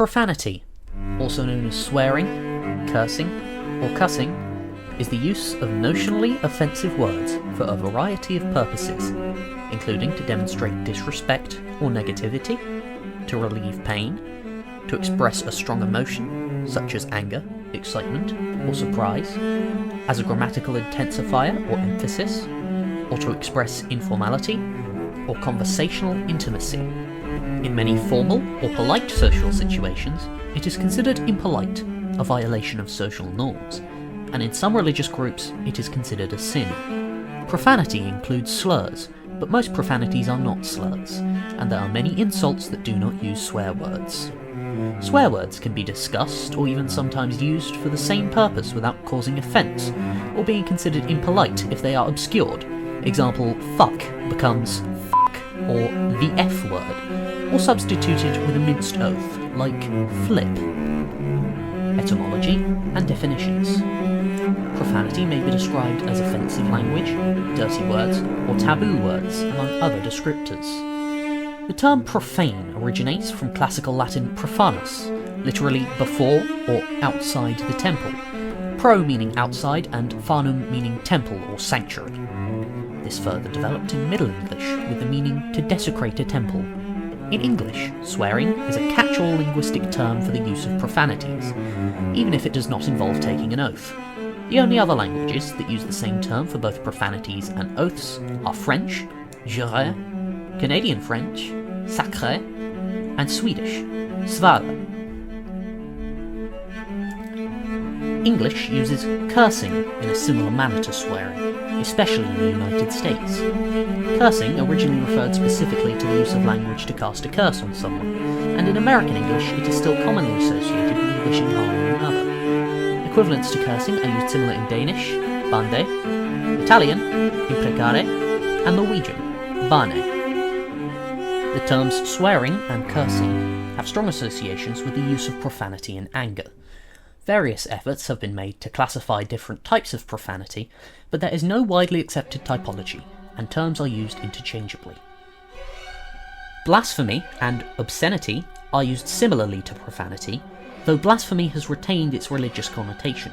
Profanity, also known as swearing, cursing, or cussing, is the use of notionally offensive words for a variety of purposes, including to demonstrate disrespect or negativity, to relieve pain, to express a strong emotion, such as anger, excitement, or surprise, as a grammatical intensifier or emphasis, or to express informality or conversational intimacy. In many formal or polite social situations, it is considered impolite, a violation of social norms, and in some religious groups it is considered a sin. Profanity includes slurs, but most profanities are not slurs, and there are many insults that do not use swear words. Swear words can be discussed or even sometimes used for the same purpose without causing offence, or being considered impolite if they are obscured. Example, fuck becomes fuck, or the F word, or substituted with a minced oath, like flip. Etymology and definitions. Profanity may be described as offensive language, dirty words, or taboo words, among other descriptors. The term profane originates from classical Latin profanus, literally before or outside the temple, pro meaning outside and fanum meaning temple or sanctuary. This further developed in Middle English with the meaning to desecrate a temple. In English, swearing is a catch-all linguistic term for the use of profanities, even if it does not involve taking an oath. The only other languages that use the same term for both profanities and oaths are French, jure, Canadian French, sacré, and Swedish, svala. English uses cursing in a similar manner to swearing, especially in the United States. Cursing originally referred specifically to the use of language to cast a curse on someone, and in American English it is still commonly associated with wishing harm on another. Equivalents to cursing are used similar in Danish, bande, Italian, imprecare, and Norwegian, bane. The terms swearing and cursing have strong associations with the use of profanity and anger. Various efforts have been made to classify different types of profanity, but there is no widely accepted typology, and terms are used interchangeably. Blasphemy and obscenity are used similarly to profanity, though blasphemy has retained its religious connotation.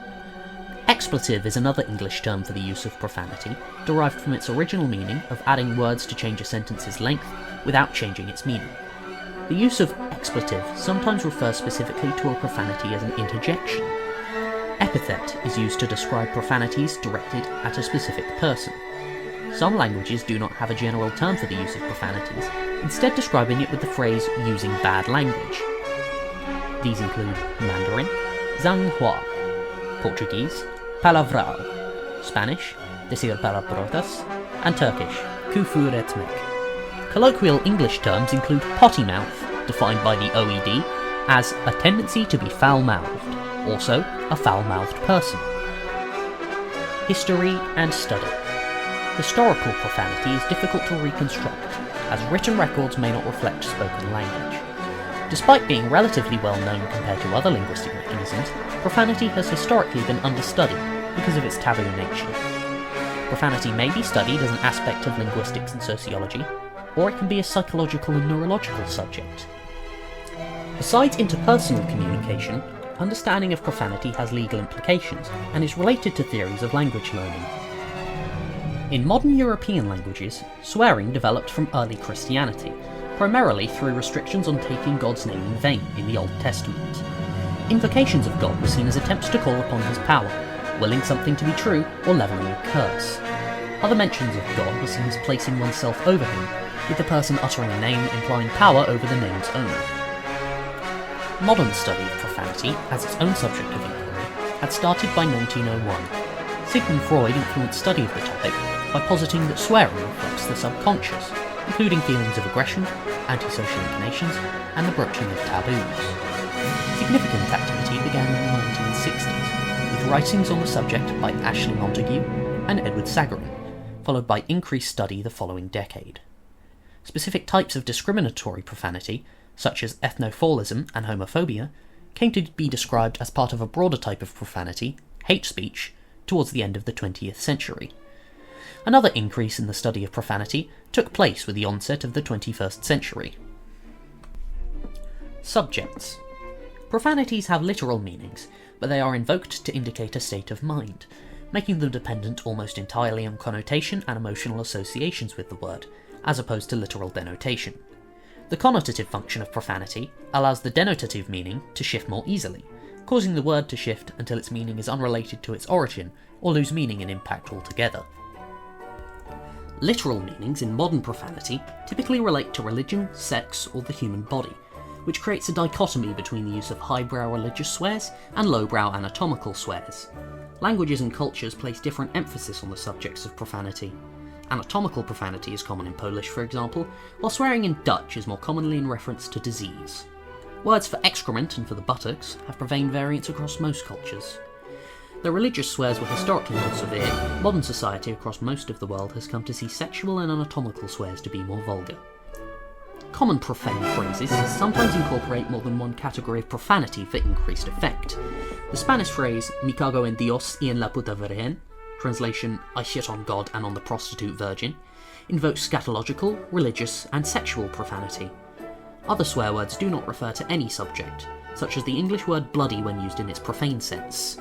Expletive is another English term for the use of profanity, derived from its original meaning of adding words to change a sentence's length without changing its meaning. The use of expletive sometimes refers specifically to a profanity as an interjection. Epithet is used to describe profanities directed at a specific person. Some languages do not have a general term for the use of profanities, instead describing it with the phrase using bad language. These include Mandarin, Zhanghua, Portuguese, Palavrao, Spanish, Decir palabrotas, and Turkish, Küfür etmek. Colloquial English terms include potty mouth, defined by the OED as a tendency to be foul-mouthed, also a foul-mouthed person. History and study. Historical profanity is difficult to reconstruct, as written records may not reflect spoken language. Despite being relatively well known compared to other linguistic mechanisms, profanity has historically been understudied because of its taboo nature. Profanity may be studied as an aspect of linguistics and sociology, or it can be a psychological and neurological subject. Besides interpersonal communication, understanding of profanity has legal implications and is related to theories of language learning. In modern European languages, swearing developed from early Christianity, primarily through restrictions on taking God's name in vain in the Old Testament. Invocations of God were seen as attempts to call upon his power, willing something to be true or levelling a curse. Other mentions of God were seen as placing oneself over him, with the person uttering a name implying power over the name's owner. Modern study of profanity, as its own subject of inquiry, had started by 1901. Sigmund Freud influenced study of the topic by positing that swearing reflects the subconscious, including feelings of aggression, antisocial inclinations, and the broaching of taboos. Significant activity began in the 1960s, with writings on the subject by Ashley Montague and Edward Sagarin, followed by increased study the following decade. Specific types of discriminatory profanity, such as ethnophorism and homophobia, came to be described as part of a broader type of profanity, hate speech, towards the end of the 20th century. Another increase in the study of profanity took place with the onset of the 21st century. Subjects. Profanities have literal meanings, but they are invoked to indicate a state of mind, making them dependent almost entirely on connotation and emotional associations with the word, as opposed to literal denotation. The connotative function of profanity allows the denotative meaning to shift more easily, causing the word to shift until its meaning is unrelated to its origin or lose meaning and impact altogether. Literal meanings in modern profanity typically relate to religion, sex, or the human body, which creates a dichotomy between the use of highbrow religious swears and lowbrow anatomical swears. Languages and cultures place different emphasis on the subjects of profanity. Anatomical profanity is common in Polish, for example, while swearing in Dutch is more commonly in reference to disease. Words for excrement and for the buttocks have prevailed variants across most cultures. Though religious swears were historically more severe, modern society across most of the world has come to see sexual and anatomical swears to be more vulgar. Common profane phrases sometimes incorporate more than one category of profanity for increased effect. The Spanish phrase "me cago en Dios y en la puta virgen," translation "I shit on God and on the prostitute virgin," invokes scatological, religious, and sexual profanity. Other swear words do not refer to any subject, such as the English word bloody when used in its profane sense.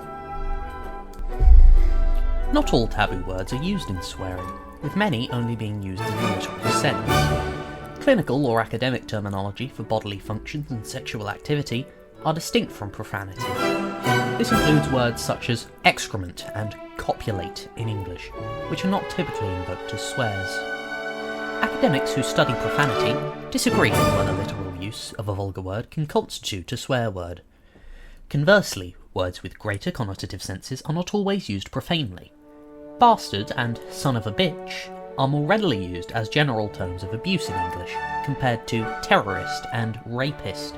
Not all taboo words are used in swearing, with many only being used in the literal sense. Clinical or academic terminology for bodily functions and sexual activity are distinct from profanity. This includes words such as excrement and copulate in English, which are not typically invoked as swears. Academics who study profanity disagree on whether literal use of a vulgar word can constitute a swear word. Conversely, words with greater connotative senses are not always used profanely. Bastard and son of a bitch are more readily used as general terms of abuse in English, compared to terrorist and rapist,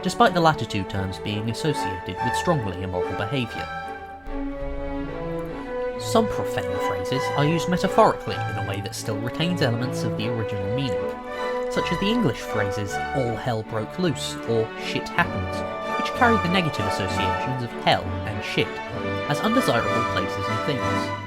despite the latter two terms being associated with strongly immoral behaviour. Some profane phrases are used metaphorically in a way that still retains elements of the original meaning, such as the English phrases "all hell broke loose" or "shit happens," which carry the negative associations of hell and shit as undesirable places and things.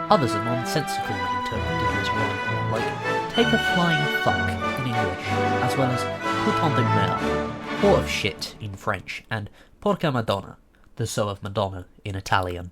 Others are nonsensically interpreted literally, like "take a flying fuck" in English, as well as "putain de merde," whore of shit in French, and "porca Madonna," the sow of Madonna in Italian.